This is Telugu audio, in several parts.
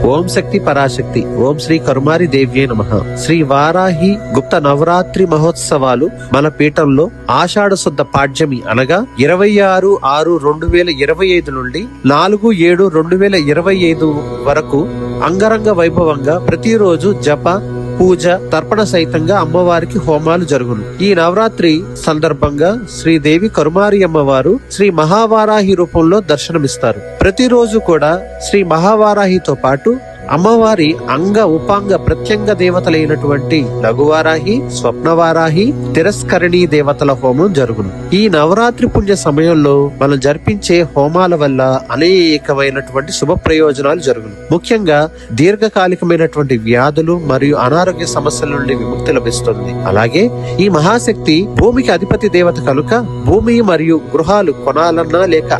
ఓం శక్తి పరాశక్తి. ఓం శ్రీ కరుమారి దేవ్యే నమః. శ్రీ వారాహి గుప్త నవరాత్రి మహోత్సవాలు మన పీఠంలో ఆషాఢ శుద్ధ పాడ్యమి అనగా 26/6/2025 నుండి 4/7/2025 వరకు అంగరంగ వైభవంగా ప్రతిరోజు జప పూజ తర్పణ సహితంగా అమ్మవారికి హోమాలు జరుగును. ఈ నవరాత్రి సందర్భంగా శ్రీదేవి కరుమారి అమ్మవారు శ్రీ మహావారాహి రూపంలో దర్శనమిస్తారు. ప్రతిరోజు కూడా శ్రీ మహావారాహితో పాటు అమ్మవారి అంగ ఉపాంగ ప్రత్యంగ దేవతలైనటువంటి లఘువారాహి, స్వప్నవారాహి, తిరస్కరణీ దేవతల హోమం జరుగును. ఈ నవరాత్రి పుణ్య సమయంలో మనం జరిపించే హోమాల వల్ల అనేకమైనటువంటి శుభ ప్రయోజనాలు జరుగును. ముఖ్యంగా దీర్ఘకాలికమైనటువంటి వ్యాధులు మరియు అనారోగ్య సమస్యల నుండి విముక్తి లభిస్తుంది. అలాగే ఈ మహాశక్తి భూమికి అధిపతి దేవత కనుక భూమి మరియు గృహాలు కొనాలన్నా లేక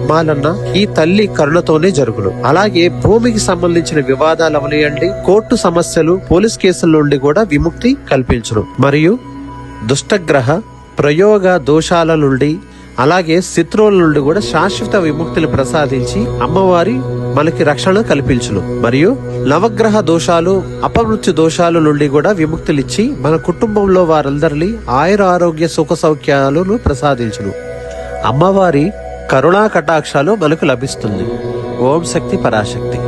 అమ్మాలన్నా ఈ తల్లి కరుణతోనే జరుగును. అలాగే భూమికి సంబంధించిన వివాదాలు అవనియండి, కోర్టు సమస్యలు, పోలీస్ కేసుల నుండి కూడా విముక్తి కల్పించును. మరియు దుష్టగ్రహ ప్రయోగ దోషాల నుండి అలాగే శత్రువుల నుండి కూడా శాశ్వత విముక్తిని ప్రసాదించి అమ్మవారి మనకి రక్షణ కల్పించును. మరియు నవగ్రహ దోషాలు, అపమృత్యు దోషాల నుండి కూడా విముక్తులిచ్చి మన కుటుంబంలో వారందరినీ ఆయుర ఆరోగ్య సుఖ సౌఖ్యాలను ప్రసాదించును. అమ్మవారి కరుణా కటాక్షాలు మనకు లభిస్తుంది. ఓం శక్తి పరాశక్తి.